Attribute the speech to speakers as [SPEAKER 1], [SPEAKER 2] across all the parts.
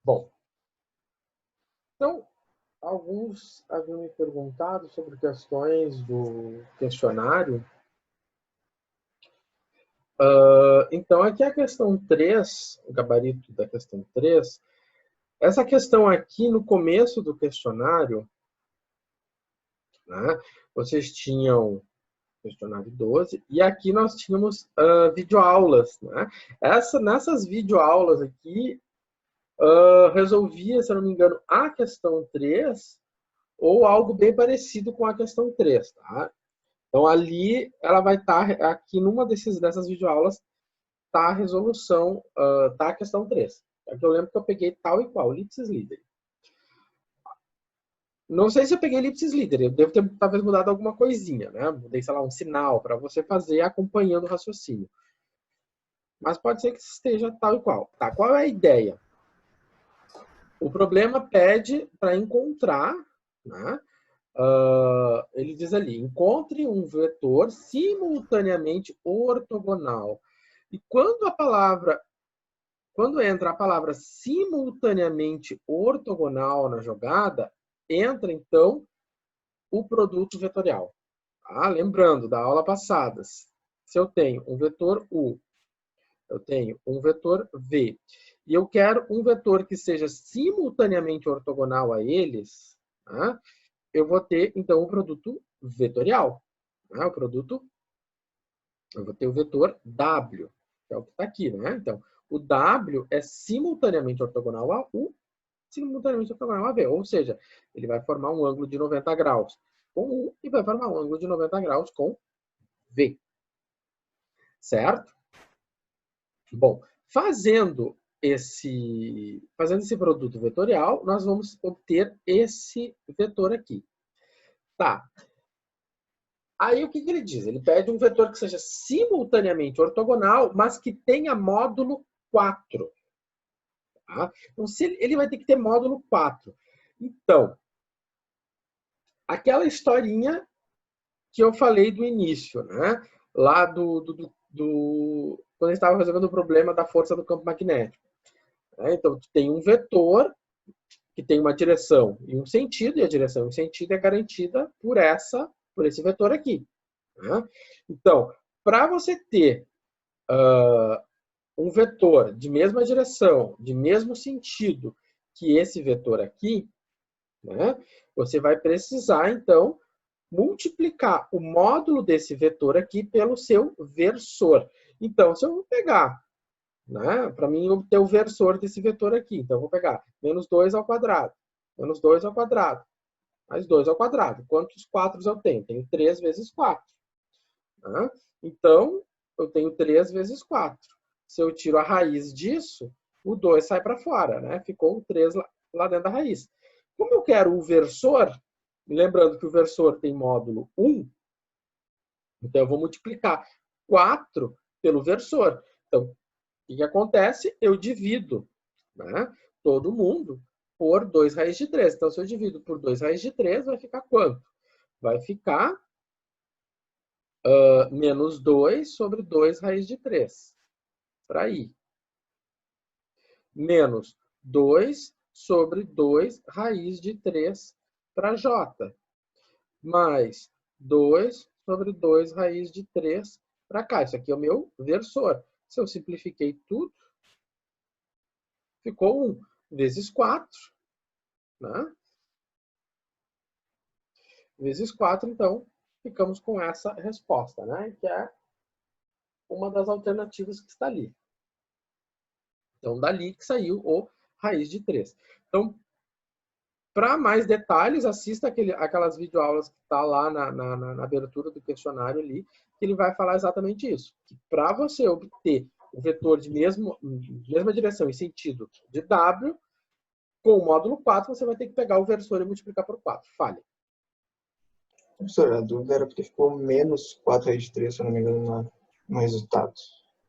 [SPEAKER 1] Bom, então, alguns haviam me perguntado sobre questões do questionário. Então, aqui a questão 3, o gabarito da questão 3, essa questão aqui no começo do questionário, né, vocês tinham questionário 12, e aqui nós tínhamos videoaulas. Né? Nessas videoaulas aqui, resolvia, se eu não me engano, a questão 3 ou algo bem parecido com a questão 3. Tá? Então, ali, ela vai estar, aqui numa dessas videoaulas, está a resolução, está a questão 3. Aqui eu lembro que eu peguei tal e qual, Lipsis Líder. Não sei se eu peguei Lipsis Líder, eu devo ter talvez mudado alguma coisinha, né? Mudei, sei lá, um sinal para você fazer acompanhando o raciocínio. Mas pode ser que esteja tal e qual. Tá, qual é a ideia? O problema pede para encontrar, né? Ele diz ali, encontre um vetor simultaneamente ortogonal. E quando entra a palavra simultaneamente ortogonal na jogada, entra então o produto vetorial. Tá? Lembrando da aula passada, se eu tenho um vetor U, eu tenho um vetor V, e eu quero um vetor que seja simultaneamente ortogonal a eles, tá? Eu vou ter, então, o produto vetorial. Tá? Eu vou ter o vetor W, que é o que está aqui. Né? Então, o W é simultaneamente ortogonal a U, simultaneamente ortogonal a V. Ou seja, ele vai formar um ângulo de 90 graus com U e vai formar um ângulo de 90 graus com V. Certo? Bom, fazendo esse produto vetorial, nós vamos obter esse vetor aqui. Tá. Aí o que ele diz? Ele pede um vetor que seja simultaneamente ortogonal, mas que tenha módulo 4. Tá? Então, ele vai ter que ter módulo 4. Então, aquela historinha que eu falei do início, né? Lá quando a gente estava resolvendo o problema da força do campo magnético. Né? Então, tem um vetor que tem uma direção e um sentido, e a direção e o sentido é garantida por esse vetor aqui. Né? Então, para você ter um vetor de mesma direção, de mesmo sentido que esse vetor aqui, né, você vai precisar, então, multiplicar o módulo desse vetor aqui pelo seu versor. Então, se eu vou pegar, né, para mim obter o versor desse vetor aqui, então eu vou pegar menos 2 ao quadrado, menos 2 ao quadrado, mais 2 ao quadrado. Quantos 4 eu tenho? Tenho 3 vezes 4. Né? Então, eu tenho 3 vezes 4. Se eu tiro a raiz disso, o 2 sai para fora, né? Ficou o 3 lá dentro da raiz. Como eu quero o versor, lembrando que o versor tem módulo 1, então eu vou multiplicar 4 pelo versor. Então, o que acontece? Eu divido, né, todo mundo por 2 raiz de 3. Então, se eu divido por 2 raiz de 3, vai ficar quanto? Vai ficar menos 2 sobre 2 raiz de 3. Para I. Menos 2 sobre 2 raiz de 3 para J. Mais 2 sobre 2 raiz de 3 para cá. Isso aqui é o meu versor. Se eu simplifiquei tudo, ficou 1 vezes 4. Né? Vezes 4, então, ficamos com essa resposta, né? Que é uma das alternativas que está ali. Então, dali que saiu o raiz de 3. Então, para mais detalhes, assista aquelas videoaulas que está lá na abertura do questionário ali, que ele vai falar exatamente isso. Que para você obter o vetor de mesma direção e sentido de W, com o módulo 4, você vai ter que pegar o versor e multiplicar por 4. Fale.
[SPEAKER 2] Professor, a dúvida era porque ficou menos 4 raiz de 3, se eu não me engano, no resultado.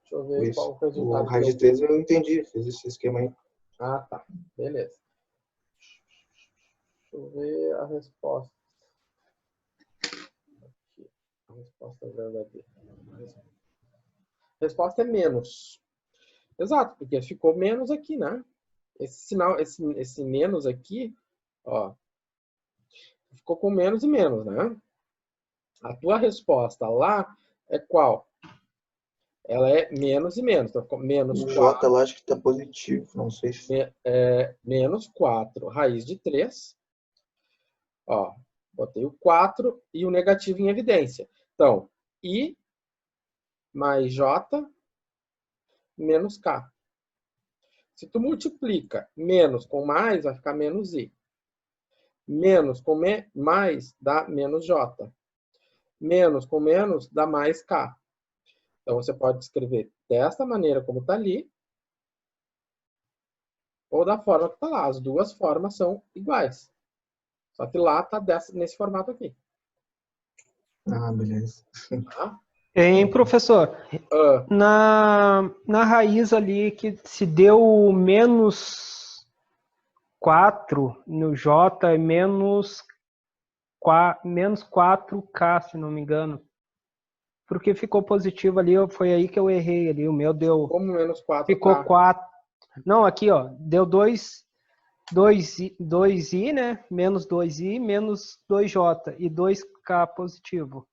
[SPEAKER 1] Deixa eu ver qual o resultado.
[SPEAKER 2] O raiz de 3 eu entendi, fiz esse esquema aí.
[SPEAKER 1] Ah, tá. Beleza. Deixa eu ver a resposta. Aqui. A resposta verdadeira. A resposta é menos. Exato, porque ficou menos aqui, né? esse sinal, esse menos aqui, ó, ficou com menos e menos, né? A tua resposta lá é qual? Ela é menos e menos. Então, ficou menos
[SPEAKER 2] O
[SPEAKER 1] 4,
[SPEAKER 2] J lá acho que tá positivo, não sei se...
[SPEAKER 1] menos 4 raiz de 3. Ó, botei o 4 e o negativo em evidência. Então, I mais J menos K. Se tu multiplica menos com mais, vai ficar menos I. Menos com mais dá menos J. Menos com menos dá mais K. Então, você pode escrever desta maneira como está ali, ou da forma que está lá. As duas formas são iguais. Só que lá está nesse formato aqui.
[SPEAKER 2] Ah, beleza.
[SPEAKER 1] Tá?
[SPEAKER 3] Hein, professor? Na raiz ali que se deu menos 4 no J, menos 4K, se não me engano. Porque ficou positivo ali, foi aí que eu errei ali. O meu deu.
[SPEAKER 1] Como menos 4K?
[SPEAKER 3] Ficou 4. Não, aqui, ó. Deu 2i, né? Menos 2i, menos 2j e 2k positivo.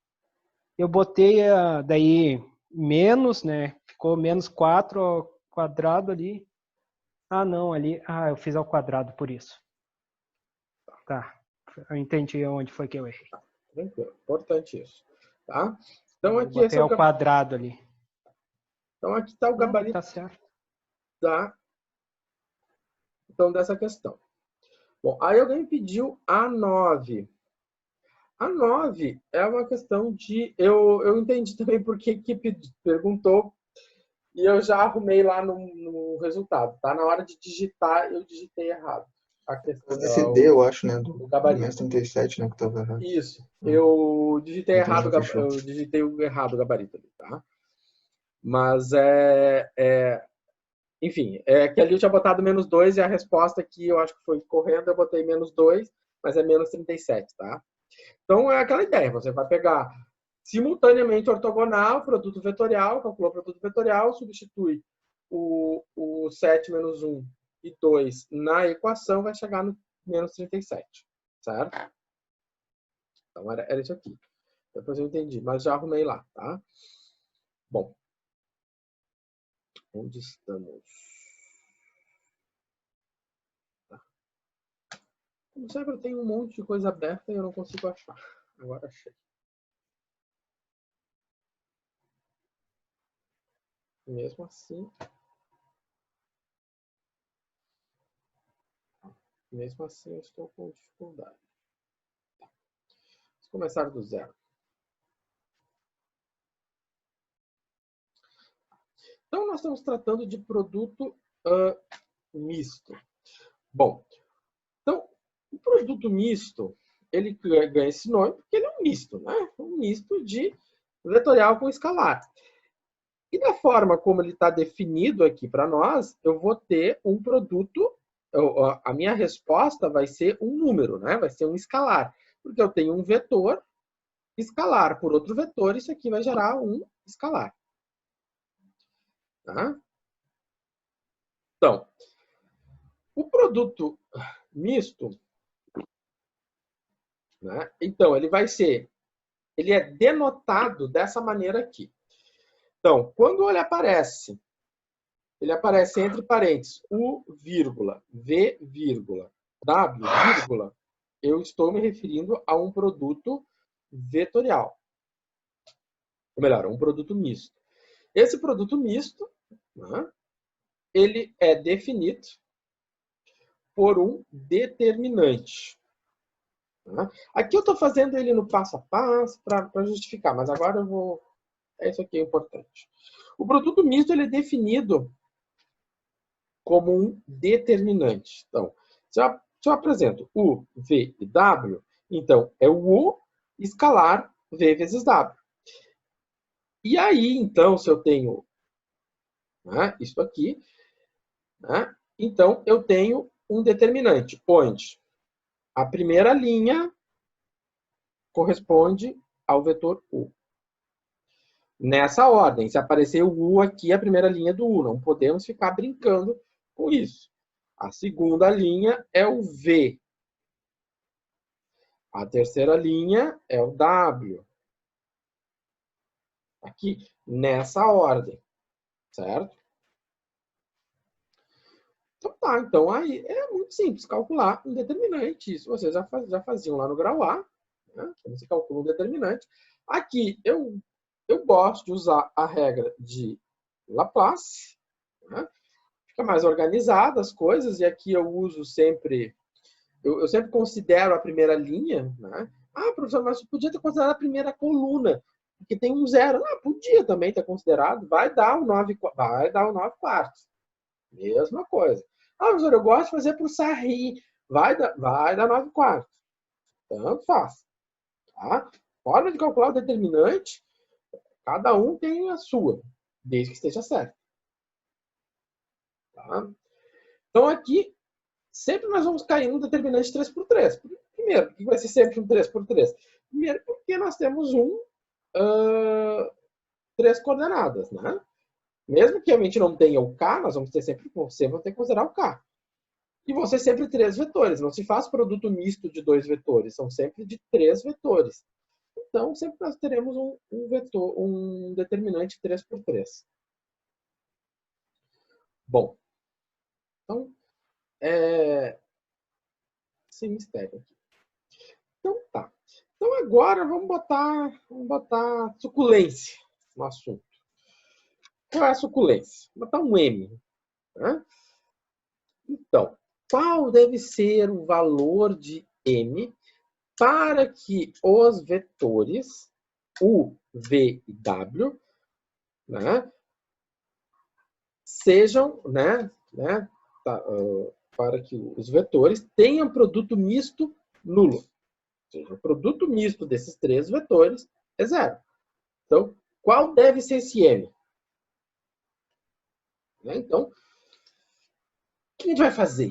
[SPEAKER 3] Eu botei daí menos, né? Ficou menos 4 ao quadrado ali. Ah, não, ali. Ah, eu fiz ao quadrado por isso. Tá. Eu entendi onde foi que eu errei.
[SPEAKER 1] Tranquilo. Importante isso. Tá? Então,
[SPEAKER 3] Eu
[SPEAKER 1] aqui
[SPEAKER 3] botei
[SPEAKER 1] esse é
[SPEAKER 3] ao quadrado ali.
[SPEAKER 1] Então, aqui está o gabarito.
[SPEAKER 3] Tá certo.
[SPEAKER 1] Então, dessa questão. Bom, aí alguém pediu a 9. A 9 é uma questão de... Eu entendi também por que perguntou e eu já arrumei lá no resultado. Tá? Na hora de digitar, eu digitei errado. A questão,
[SPEAKER 2] O CD, eu acho, né?
[SPEAKER 1] o
[SPEAKER 2] Do
[SPEAKER 1] gabarito.
[SPEAKER 2] mês 37, né? Que tava errado.
[SPEAKER 1] Isso. Eu digitei
[SPEAKER 2] Então,
[SPEAKER 1] errado,
[SPEAKER 2] já fechou.
[SPEAKER 1] eu digitei errado o gabarito ali, tá? Mas enfim, que ali eu tinha botado menos 2 e a resposta aqui eu acho que foi correndo, eu botei menos 2, mas é menos 37, tá? Então é aquela ideia, você vai pegar simultaneamente ortogonal, produto vetorial, calculou o produto vetorial, substitui o 7 menos 1 e 2 na equação, vai chegar no menos 37, certo? Então era isso aqui. Depois eu entendi, mas já arrumei lá, tá? Bom. Onde estamos? Tá. Como sempre, eu tenho um monte de coisa aberta e eu não consigo achar. Agora achei. Mesmo assim, eu estou com dificuldade. Vamos começar do zero. Então, nós estamos tratando de produto misto. Bom, então, o produto misto, ele ganha esse nome porque ele é um misto, né? Um misto de vetorial com escalar. E da forma como ele está definido aqui para nós, eu vou ter um produto, a minha resposta vai ser um número, né? Vai ser um escalar. Porque eu tenho um vetor escalar por outro vetor, isso aqui vai gerar um escalar. Tá? Então, o produto misto, né? Então, ele é denotado dessa maneira aqui. Então, quando ele aparece entre parênteses U, vírgula, V, vírgula, W, vírgula, eu estou me referindo a um produto vetorial. Ou melhor, um produto misto. Esse produto misto, né, ele é definido por um determinante. Né? Aqui eu estou fazendo ele no passo a passo para justificar, mas agora eu vou... Isso aqui é importante. O produto misto ele é definido como um determinante. Então, se eu apresento U, V e W, então é o U escalar V vezes W. E aí, então, se eu tenho, né, isso aqui, né, então eu tenho um determinante, onde a primeira linha corresponde ao vetor U. Nessa ordem, se aparecer o U aqui, a primeira linha do U. Não podemos ficar brincando com isso. A segunda linha é o V. A terceira linha é o W. Aqui, nessa ordem, certo? Então tá, então aí é muito simples calcular um determinante. Isso vocês já faziam lá no grau A, né? Você calcula um determinante. Aqui eu gosto de usar a regra de Laplace, né? Fica mais organizada as coisas, e aqui eu uso sempre, eu sempre considero a primeira linha, né? Ah, professor, mas podia ter considerado a primeira coluna, porque tem um zero. Ah, podia também ter considerado, vai dar o 9 quartos. Mesma coisa. Ah, professor, eu gosto de fazer para o Sarri, vai dar 9 quartos. Tanto faz. Tá? Forma de calcular o determinante, cada um tem a sua, desde que esteja certo. Tá? Então, aqui, sempre nós vamos cair no determinante 3×3. Primeiro, por que vai ser sempre um 3×3? Primeiro, porque nós temos 3 coordenadas, né? Mesmo que a gente não tenha o K, nós vamos ter sempre ter que considerar o K. E vão ser sempre 3 vetores. Não se faz produto misto de 2 vetores, são sempre de 3 vetores. Então, sempre nós teremos um determinante 3×3. Bom, então, sem mistério aqui. Então, tá. Então, agora vamos botar suculência no assunto. Qual é a suculência? Vou botar um M. Né? Então, qual deve ser o valor de M para que os vetores U, V e W, né, sejam, para que os vetores tenham produto misto nulo. Ou seja, o produto misto desses 3 vetores é zero. Então, qual deve ser esse M? Então, o que a gente vai fazer?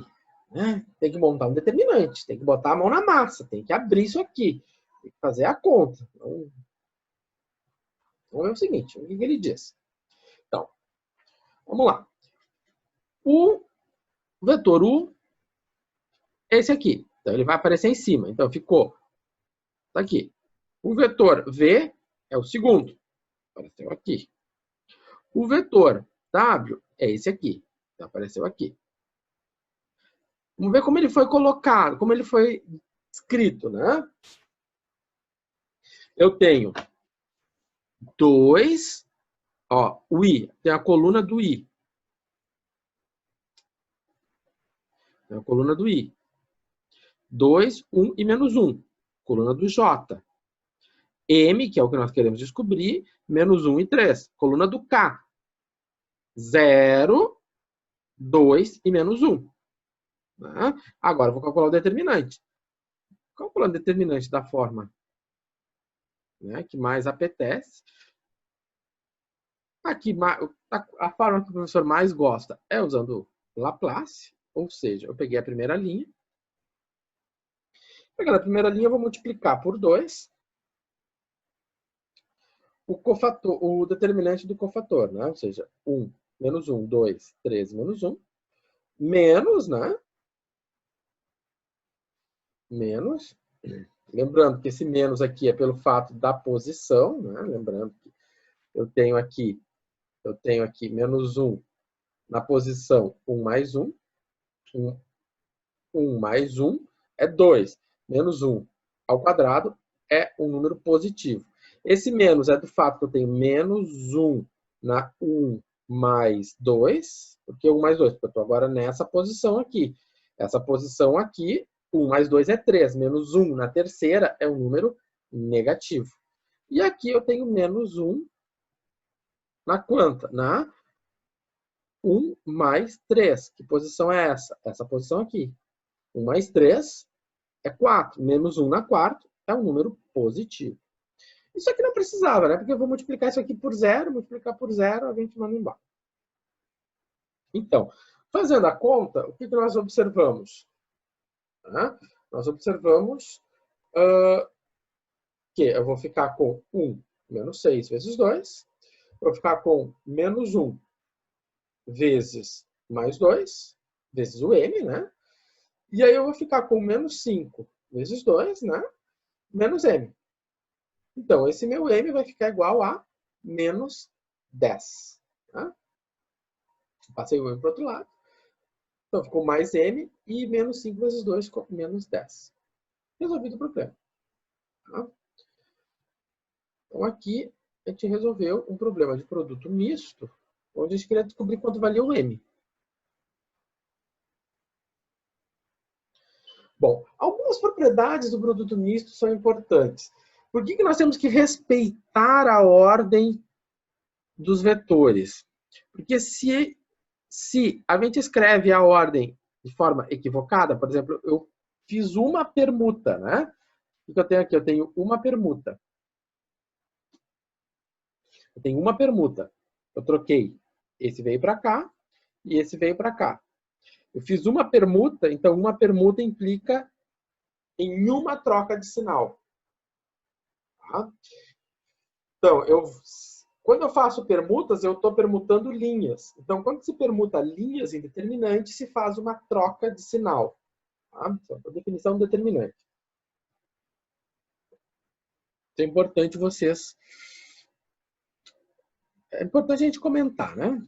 [SPEAKER 1] Tem que montar um determinante, tem que botar a mão na massa, tem que abrir isso aqui, tem que fazer a conta. Então é o seguinte, o que ele diz? Então, vamos lá. O vetor U é esse aqui. Então, ele vai aparecer em cima. Então, ficou tá aqui. O vetor V é o segundo. Apareceu aqui. O vetor W é esse aqui. Então, apareceu aqui. Vamos ver como ele foi colocado, como ele foi escrito, né? Eu tenho 2, o I, tem a coluna do I. Tem a coluna do I. 2, 1 e menos 1. Coluna do J. M, que é o que nós queremos descobrir, menos 1 e 3. Coluna do K. 0, 2 e menos 1. Agora, eu vou calcular o determinante. Calculando o determinante da forma que mais apetece. Aqui, a forma que o professor mais gosta é usando Laplace, ou seja, eu peguei a primeira linha. Pegando a primeira linha, eu vou multiplicar por 2 o determinante do cofator, né? Ou seja, 1 menos 1, 2, 3 menos 1, menos, né? Menos. Lembrando que esse menos aqui é pelo fato da posição, né? Lembrando que eu tenho aqui menos 1 na posição 1 mais 1. 1 mais 1 é 2. Menos 1 ao quadrado é um número positivo. Esse menos é do fato que eu tenho menos 1 na 1 mais 2. Por que 1 mais 2? Porque eu estou agora nessa posição aqui. Essa posição aqui, 1 mais 2 é 3. Menos 1 na terceira é um número negativo. E aqui eu tenho menos 1 na quanta? Na 1 mais 3. Que posição é essa? Essa posição aqui. 1 mais 3 é 4. Menos 1 na quarta é um número positivo. Isso aqui não precisava, né? Porque eu vou multiplicar isso aqui por 0, multiplicar por 0, a gente manda embora. Então, fazendo a conta, o que nós observamos? Nós observamos que eu vou ficar com 1 menos 6 vezes 2. Vou ficar com menos 1 vezes mais 2. vezes o m, né? E aí eu vou ficar com menos 5 vezes 2, né? Menos m. Então, esse meu m vai ficar igual a menos 10. Tá? Passei o m para o outro lado. Então, ficou mais m e menos 5 vezes 2 ficou menos 10. Resolvido o problema. Tá? Então, aqui a gente resolveu um problema de produto misto, onde a gente queria descobrir quanto valia o m. Bom, algumas propriedades do produto misto são importantes. Por que nós temos que respeitar a ordem dos vetores? Porque se a gente escreve a ordem de forma equivocada, por exemplo, eu fiz uma permuta, né? O que eu tenho aqui? Eu tenho uma permuta. Eu tenho uma permuta. Eu troquei. Esse veio para cá e esse veio para cá. Eu fiz uma permuta, então uma permuta implica em uma troca de sinal. Tá? Então, quando eu faço permutas, eu estou permutando linhas. Então, quando se permuta linhas indeterminantes, se faz uma troca de sinal. Tá? Então, a definição determinante. Isso é importante vocês... É importante a gente comentar, né?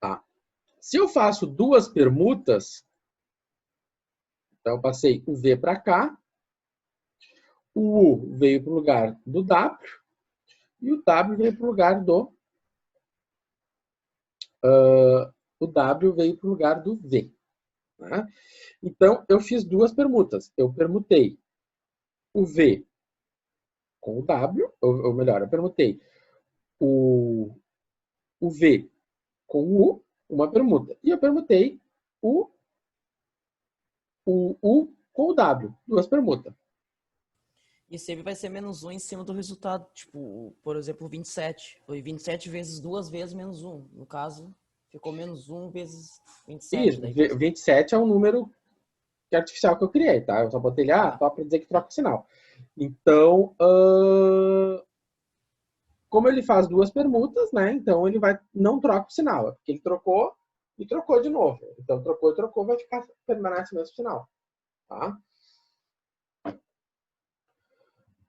[SPEAKER 1] Tá. Se eu faço duas permutas, então eu passei o V para cá, o U veio para o lugar do W e o W veio para o lugar do... o W veio para o lugar do V. Né? Então, eu fiz duas permutas. Eu permutei o V com o W, ou melhor, eu permutei o V com o U, uma permuta. E eu permutei o U com o W, duas permutas.
[SPEAKER 4] E sempre vai ser menos 1 em cima do resultado. Tipo, por exemplo, 27. Foi 27 vezes 2 vezes menos 1. No caso, ficou menos 1 vezes 27.
[SPEAKER 1] Isso,
[SPEAKER 4] daí
[SPEAKER 1] 27 é o número artificial que eu criei, tá? Eu só botei ele só para dizer que troca o sinal. Então, como ele faz duas permutas, né? Então ele não troca o sinal, porque ele trocou e trocou de novo. Então trocou e trocou, vai ficar permanece o mesmo sinal, tá?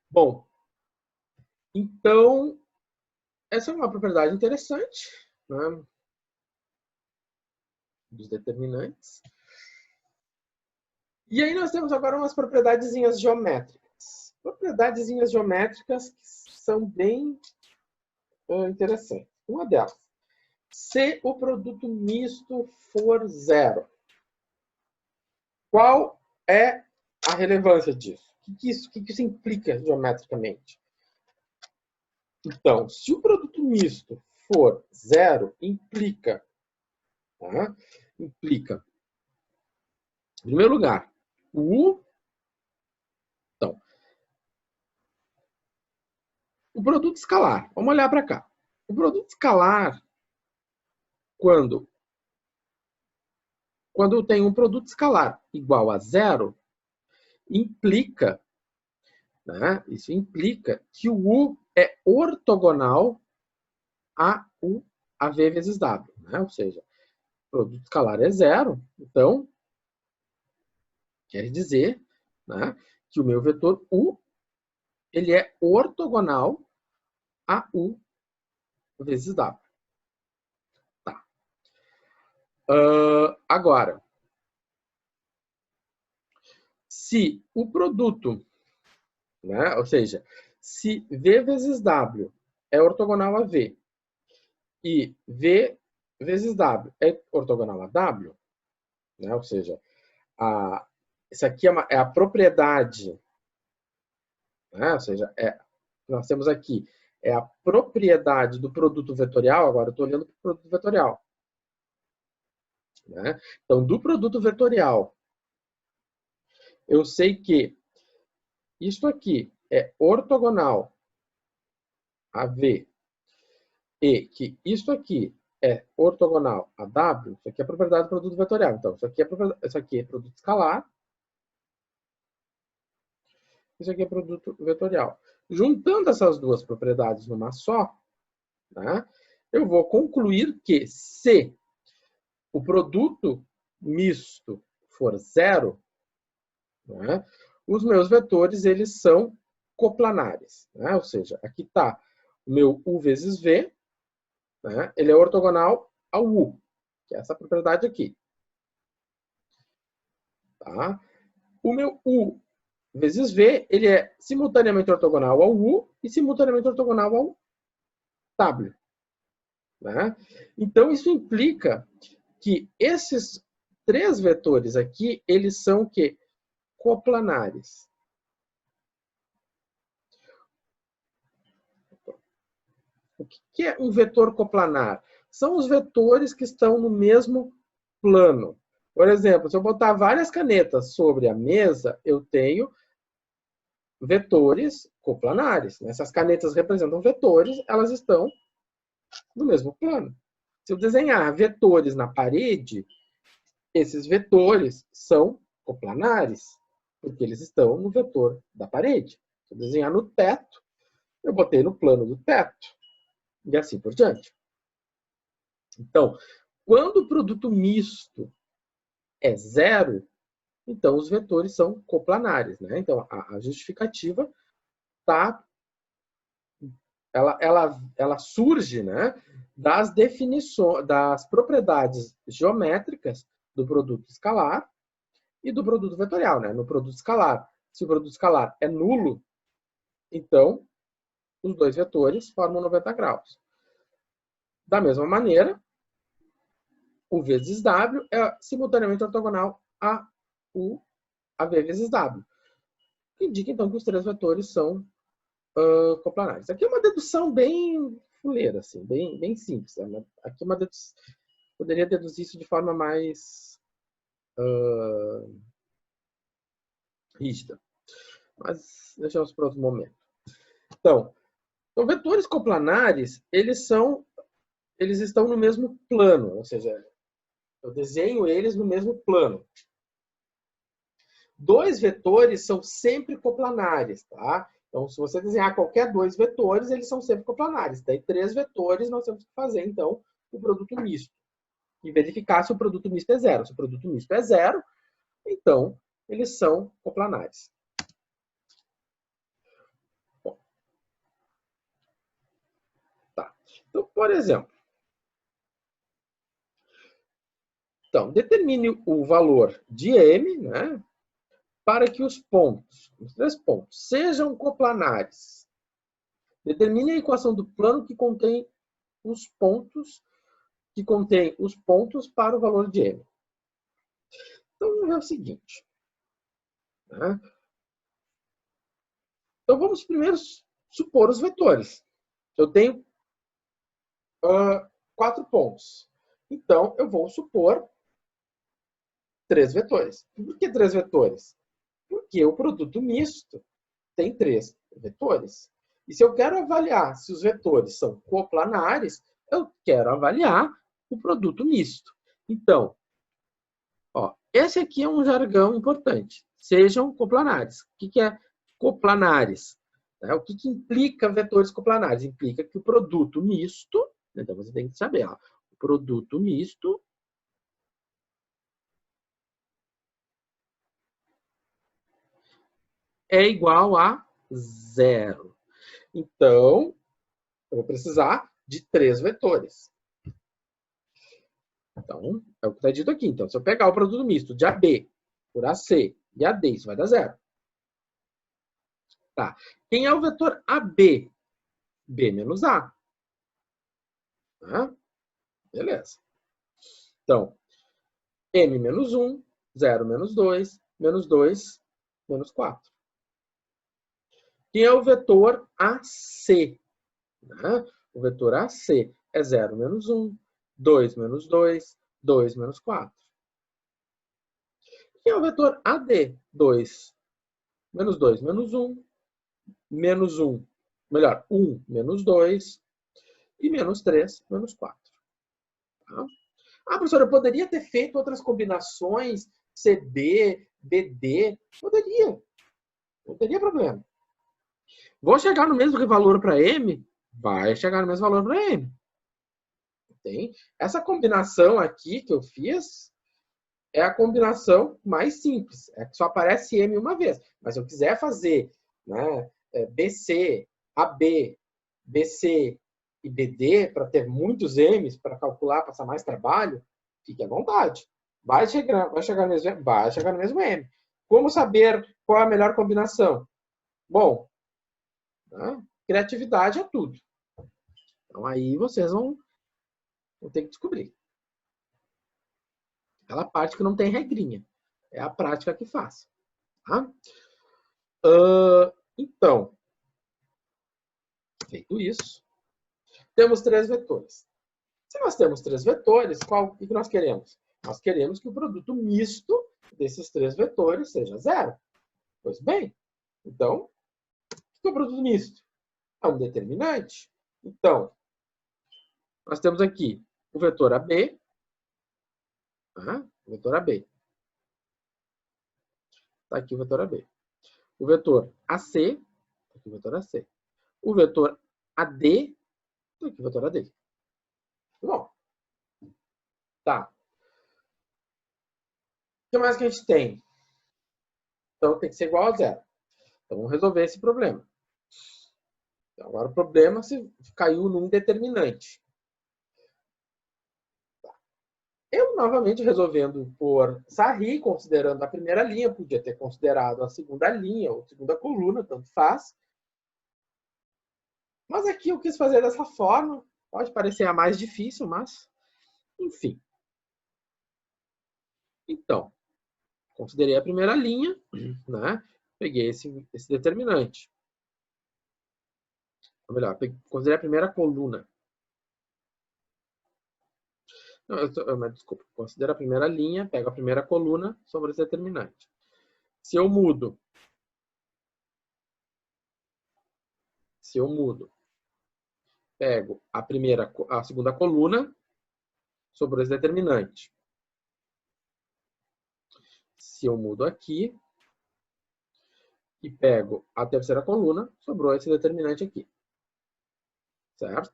[SPEAKER 1] Bom, então essa é uma propriedade interessante, né? Dos determinantes. E aí nós temos agora umas propriedadezinhas geométricas. Propriedadezinhas geométricas que são bem interessantes. Uma delas, se o produto misto for zero, qual é a relevância disso? O que isso implica geometricamente? Então, se o produto misto for zero, implica, tá? Implica, em primeiro lugar, então, o produto escalar. Vamos olhar para cá. O produto escalar, quando tem um produto escalar igual a zero, implica, né? Isso implica que o U é ortogonal a V vezes W. Né? Ou seja, o produto escalar é zero, então quer dizer, né, que o meu vetor U ele é ortogonal a U vezes W. Tá. Agora, se o produto, né, ou seja, se V vezes W é ortogonal a V e V vezes W é ortogonal a W, né, ou seja, isso aqui é a propriedade, né, ou seja, nós temos aqui a propriedade do produto vetorial, agora eu estou olhando para o produto vetorial. Né? Então, do produto vetorial, eu sei que isto aqui é ortogonal a V e que isto aqui é ortogonal a W, isso aqui é a propriedade do produto vetorial. Então, isso aqui é produto escalar, isso aqui é produto vetorial. Juntando essas duas propriedades numa só, né, eu vou concluir que se o produto misto for zero, né, os meus vetores eles são coplanares. Né? Ou seja, aqui está o meu U vezes V, né, ele é ortogonal ao U, que é essa propriedade aqui. Tá? O meu U vezes V, ele é simultaneamente ortogonal ao U e simultaneamente ortogonal ao W. Né? Então, isso implica que esses três vetores aqui, eles são o quê? Coplanares. O que é um vetor coplanar? São os vetores que estão no mesmo plano. Por exemplo, se eu botar várias canetas sobre a mesa, eu tenho vetores coplanares. Essas canetas representam vetores, elas estão no mesmo plano. Se eu desenhar vetores na parede, esses vetores são coplanares, porque eles estão no vetor da parede. Se eu desenhar no teto, eu botei no plano do teto. E assim por diante. Então, quando o produto misto é zero, então os vetores são coplanares. Né? Então, a justificativa ela surge, né, das definições, das propriedades geométricas do produto escalar e do produto vetorial. Né? No produto escalar, se o produto escalar é nulo, então os dois vetores formam 90 graus. Da mesma maneira, o vezes W é simultaneamente ortogonal a V vezes W. Que indica, então, que os três vetores são coplanares. Aqui é uma dedução bem fuleira, assim, bem simples. Né? Aqui é uma dedução, poderia deduzir isso de forma mais rígida. Mas deixamos para outro momento. Então, vetores coplanares, eles estão no mesmo plano, ou seja, eu desenho eles no mesmo plano. Dois vetores são sempre coplanares, tá? Então, se você desenhar qualquer dois vetores, eles são sempre coplanares. Daí, três vetores, nós temos que fazer, então, o produto misto. E verificar se o produto misto é zero. Se o produto misto é zero, então, eles são coplanares. Bom. Tá. Então, por exemplo, determine o valor de M, né, para que os três pontos, sejam coplanares. Determine a equação do plano que contém os pontos para o valor de M. Então, é o seguinte. Né? Então, vamos primeiro supor os vetores. Eu tenho 4 pontos. Então, eu vou supor 3 vetores. Por que 3 vetores? Porque o produto misto tem 3 vetores. E se eu quero avaliar se os vetores são coplanares, eu quero avaliar o produto misto. Então, esse aqui é um jargão importante. Sejam coplanares. O que é coplanares? O que implica vetores coplanares? Implica que o produto misto, então você tem que saber, o produto misto é igual a zero. Então, eu vou precisar de 3 vetores. Então, é o que está dito aqui. Então, se eu pegar o produto misto de AB por AC e AD, isso vai dar zero. Tá. Quem é o vetor AB? B menos A. Tá? Beleza. Então, M menos 1, 0 menos 2, menos 2, menos 4. Quem é o vetor AC? Né? O vetor AC é 0 menos 1, 2 menos 2, 2 menos 4. Quem é o vetor AD? 2 menos 2 menos 1, menos 1, melhor, 1 menos 2 e menos 3 menos 4. Tá? Professora, eu poderia ter feito outras combinações, CB, BD? Poderia. Não teria problema. Vou chegar no mesmo valor para M? Vai chegar no mesmo valor para M. Tem. Essa combinação aqui que eu fiz é a combinação mais simples. É que só aparece M uma vez. Mas se eu quiser fazer, né, BC, AB, BC e BD para ter muitos M's para calcular, passar mais trabalho, fique à vontade. Vai chegar no mesmo M. Como saber qual é a melhor combinação? Bom, né, criatividade é tudo. Então aí vocês vão ter que descobrir. Aquela parte que não tem regrinha. É a prática que faz. Tá? Então, feito isso, temos 3 vetores. Se nós temos 3 vetores, o que nós queremos? Nós queremos que o produto misto desses 3 vetores seja 0. Pois bem, então, o que é o produto misto? É um determinante. Então, nós temos aqui o vetor AB. O vetor AB. Está aqui o vetor AB. O vetor AC. Está aqui o vetor AC. O vetor AD. Está aqui o vetor AD. Bom. Tá. O que mais que a gente tem? Então, tem que ser igual a 0. Então, vamos resolver esse problema. Então, agora, o problema se caiu num determinante. Eu, novamente, resolvendo por Sarri, considerando a primeira linha, podia ter considerado a segunda linha ou segunda coluna, tanto faz. Mas aqui eu quis fazer dessa forma. Pode parecer a mais difícil, mas, enfim. Então, considerei a primeira linha, né? Peguei esse determinante. Ou melhor, considerei a primeira coluna. Não, desculpa, considero a primeira linha, pego a primeira coluna sobre esse determinante. Se eu mudo, pego a segunda coluna sobre esse determinante. Se eu mudo aqui e pego a terceira coluna, sobrou esse determinante aqui. Certo?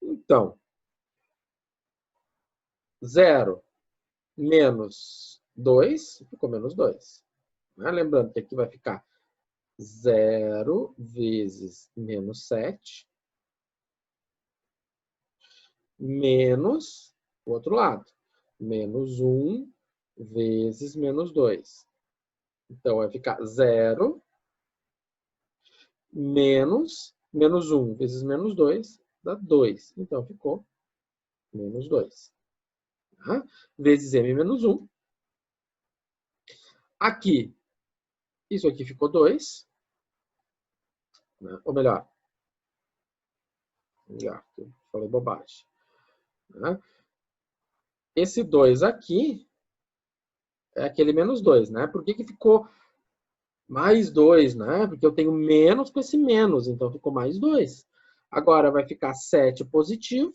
[SPEAKER 1] Então, 0 menos 2, ficou menos 2. Né? Lembrando que aqui vai ficar 0 vezes menos 7, menos o outro lado, menos 1 vezes menos 2. Então, vai ficar 0 menos 1 vezes menos 2 dá 2. Então, ficou menos 2. Tá? Vezes m menos 1. Aqui, isso aqui ficou 2. Né? Ou melhor, falei bobagem. Né? Esse 2 aqui é aquele menos 2, né? Por que ficou mais 2, né? Porque eu tenho menos com esse menos, então ficou mais 2. Agora vai ficar 7 positivo,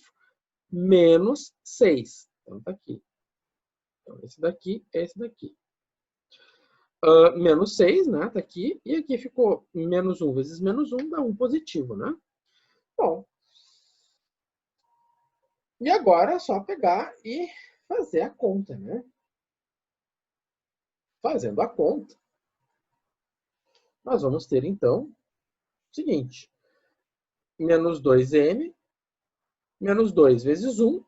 [SPEAKER 1] menos 6. Então tá aqui. Então esse daqui é esse daqui. Menos 6, né? Tá aqui. E aqui ficou menos 1 vezes menos 1 dá 1 positivo, né? Bom. E agora é só pegar e fazer a conta, né? Fazendo a conta, nós vamos ter, então, o seguinte. Menos 2m, menos 2 vezes 1,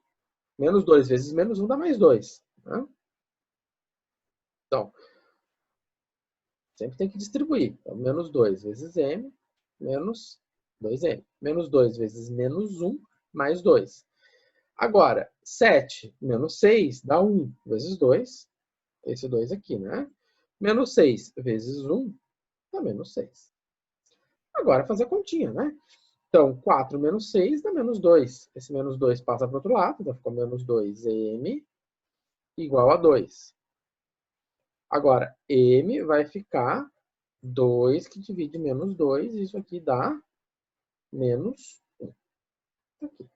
[SPEAKER 1] menos 2 vezes menos 1 dá mais 2. Né? Então, sempre tem que distribuir. Então, menos 2 vezes m, menos 2m. Menos 2 vezes menos 1, mais 2. Agora, 7 menos 6 dá 1 vezes 2. Esse 2 aqui, né? Menos 6 vezes 1 dá menos 6. Agora, fazer a continha, né? Então, 4 menos 6 dá menos 2. Esse menos 2 passa para o outro lado, então ficou menos 2m igual a 2. Agora, m vai ficar 2 que divide menos 2, isso aqui dá menos 1. Aqui.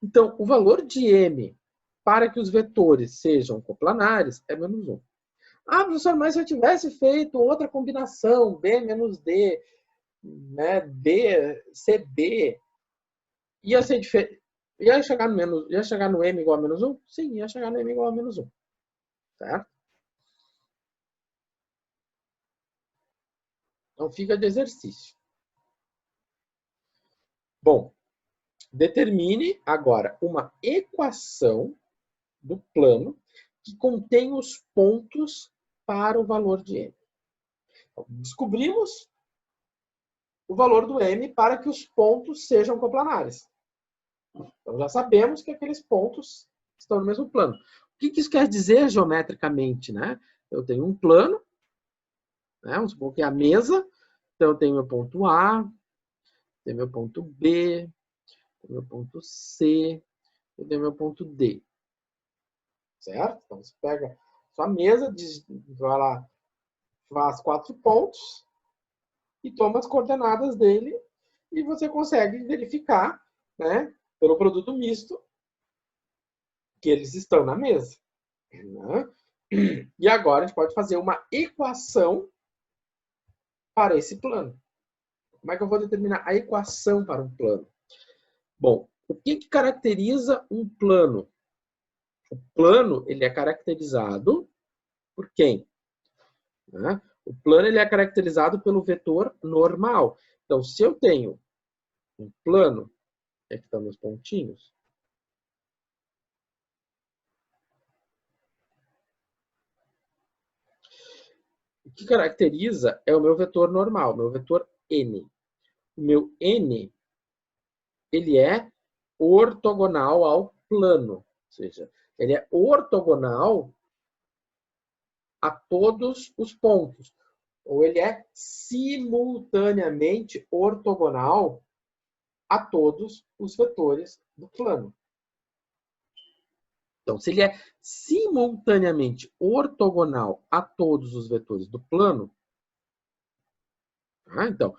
[SPEAKER 1] Então, o valor de m para que os vetores sejam coplanares é menos 1. Ah, professor, mas se eu tivesse feito outra combinação, b menos d, né, B, CB, ia ser diferente. Ia chegar no m igual a menos 1? Sim, ia chegar no m igual a menos 1. Certo? Então fica de exercício. Bom, determine agora uma equação do plano que contém os pontos para o valor de m. Então, descobrimos o valor do m para que os pontos sejam coplanares. Então já sabemos que aqueles pontos estão no mesmo plano. O que isso quer dizer geometricamente, né? Eu tenho um plano, né? Vamos supor que é a mesa. Então eu tenho meu ponto A, tenho meu ponto B, tenho meu ponto C, eu tenho meu ponto D. Certo? Então você pega sua mesa, vai lá, faz 4 pontos e toma as coordenadas dele e você consegue verificar, né, pelo produto misto, que eles estão na mesa. Né? E agora a gente pode fazer uma equação para esse plano. Como é que eu vou determinar a equação para um plano? Bom, o que caracteriza um plano? O plano ele é caracterizado por quem? Né? O plano ele é caracterizado pelo vetor normal. Então, se eu tenho um plano, aqui estão meus pontinhos. O que caracteriza é o meu vetor normal, meu vetor n. O meu n ele é ortogonal ao plano, ou seja, ele é ortogonal a todos os pontos, ou ele é simultaneamente ortogonal a todos os vetores do plano. Então, se ele é simultaneamente ortogonal a todos os vetores do plano, então, o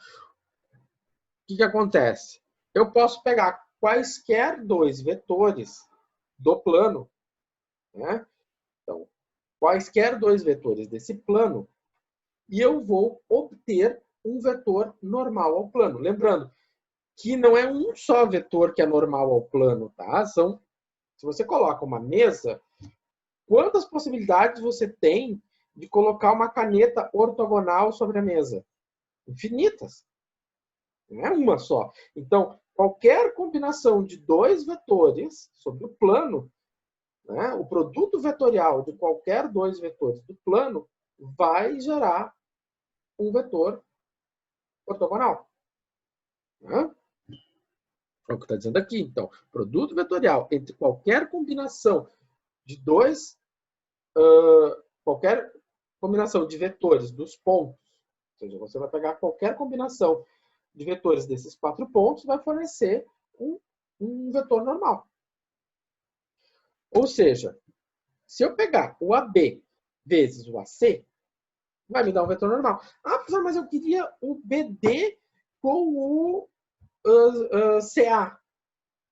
[SPEAKER 1] que acontece? Eu posso pegar quaisquer dois vetores do plano, né? Então, quaisquer dois vetores desse plano, e eu vou obter um vetor normal ao plano. Lembrando que não é um só vetor que é normal ao plano, tá? Se você coloca uma mesa, quantas possibilidades você tem de colocar uma caneta ortogonal sobre a mesa? Infinitas. Não é uma só. Então, qualquer combinação de dois vetores sobre o plano, né, o produto vetorial de qualquer dois vetores do plano vai gerar um vetor ortogonal. Né? É o que está dizendo aqui. Então, produto vetorial entre qualquer combinação de qualquer combinação de vetores dos pontos, ou seja, você vai pegar qualquer combinação de vetores desses 4 pontos e vai fornecer um vetor normal. Ou seja, se eu pegar o AB vezes o AC, vai me dar um vetor normal. Ah, professor, mas eu queria o BD com o CA.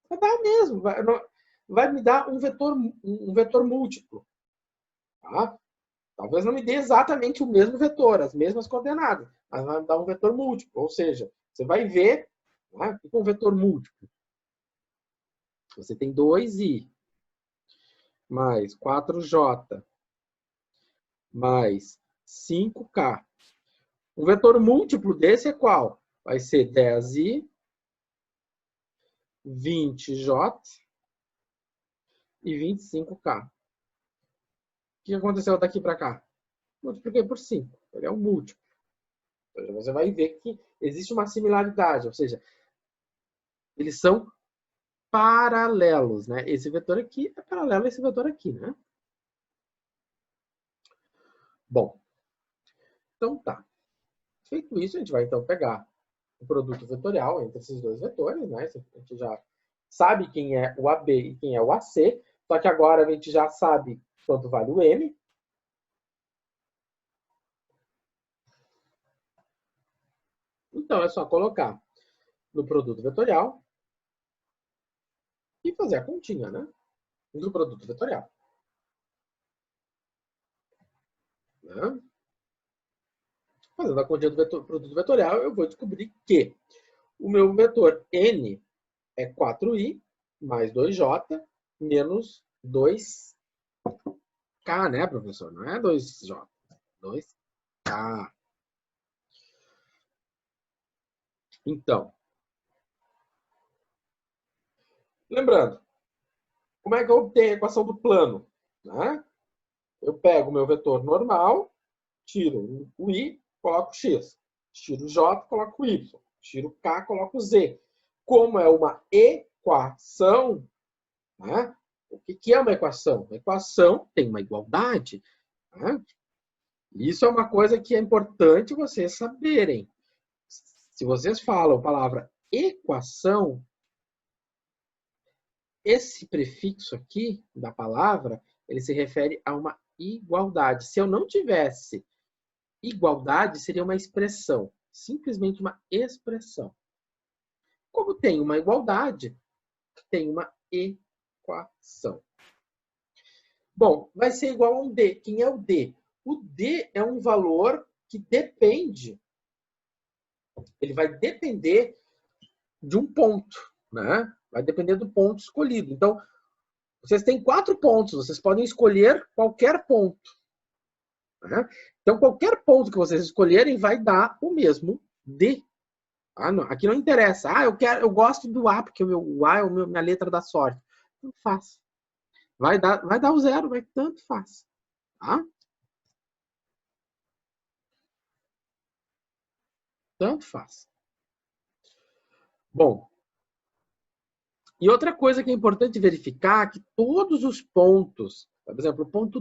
[SPEAKER 1] Vai dar mesmo. Vai me dar um vetor múltiplo. Tá? Talvez não me dê exatamente o mesmo vetor, as mesmas coordenadas, mas vai me dar um vetor múltiplo. Ou seja, você vai ver, né, o que é um vetor múltiplo. Você tem 2i mais 4j mais 5k. Um vetor múltiplo desse é qual? Vai ser 10i, 20j e 25k. O que aconteceu daqui para cá? Multipliquei por 5. Ele é um múltiplo. Então, você vai ver que existe uma similaridade, ou seja, eles são paralelos, né? Esse vetor aqui é paralelo a esse vetor aqui, né? Bom, então tá. Feito isso, a gente vai então pegar o produto vetorial entre esses dois vetores, né? A gente já sabe quem é o AB e quem é o AC, só que agora a gente já sabe quanto vale o M. Então é só colocar no produto vetorial e fazer a continha, né? Do produto vetorial. Né? Fazendo a continha do produto vetorial, eu vou descobrir que o meu vetor N é 4i mais 2J menos 2K, né, professor? Não é 2J, 2K. Então, lembrando, como é que eu obtenho a equação do plano? Né? Eu pego o meu vetor normal, tiro o i, coloco o x. Tiro o j, coloco o y. Tiro o k, coloco o z. Como é uma equação, né? O que é uma equação? Uma equação tem uma igualdade. Né? Isso é uma coisa que é importante vocês saberem. Se vocês falam a palavra equação, esse prefixo aqui da palavra, ele se refere a uma igualdade. Se eu não tivesse igualdade, seria uma expressão. Simplesmente uma expressão. Como tem uma igualdade, tem uma equação. Bom, vai ser igual a um D. Quem é o D? O D é um valor que depende. Ele vai depender de um ponto, né? Vai depender do ponto escolhido. Então, vocês têm 4 pontos. Vocês podem escolher qualquer ponto. Né? Então, qualquer ponto que vocês escolherem vai dar o mesmo D. Ah, não, aqui não interessa. Ah, eu gosto do A, porque o A é minha letra da sorte. Tanto faz. Vai dar o 0, vai tanto faz. Tá? Tanto faz. Bom, e outra coisa que é importante verificar é que todos os pontos, por exemplo, o ponto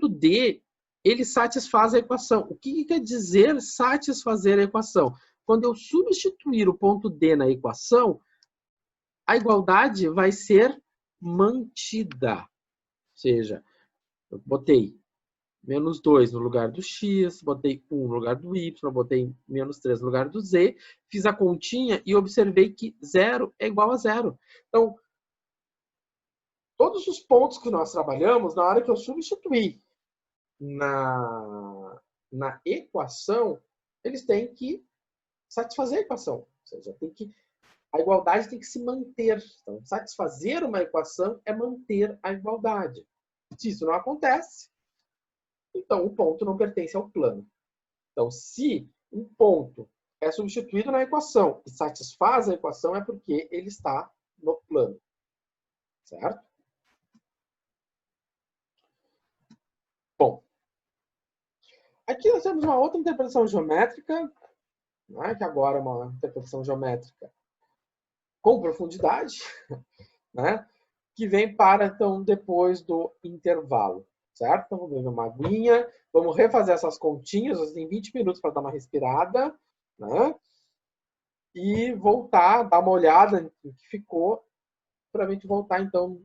[SPEAKER 1] D, ele satisfaz a equação. O que quer dizer satisfazer a equação? Quando eu substituir o ponto D na equação, a igualdade vai ser mantida. Ou seja, eu botei menos 2 no lugar do x, botei 1 no lugar do y, botei menos 3 no lugar do z, fiz a continha e observei que 0 é igual a 0. Então, todos os pontos que nós trabalhamos, na hora que eu substituir na equação, eles têm que satisfazer a equação. Ou seja, a igualdade tem que se manter. Então, satisfazer uma equação é manter a igualdade. Se isso não acontece, então o ponto não pertence ao plano. Então, se um ponto é substituído na equação e satisfaz a equação, é porque ele está no plano. Certo? Bom, aqui nós temos uma outra interpretação geométrica, né, que agora é uma interpretação geométrica com profundidade, né, que vem para, então, depois do intervalo. Certo? Então, vamos beber uma aguinha, vamos refazer essas continhas, você tem 20 minutos para dar uma respirada, né? E voltar, dar uma olhada no que ficou, para a gente voltar, então,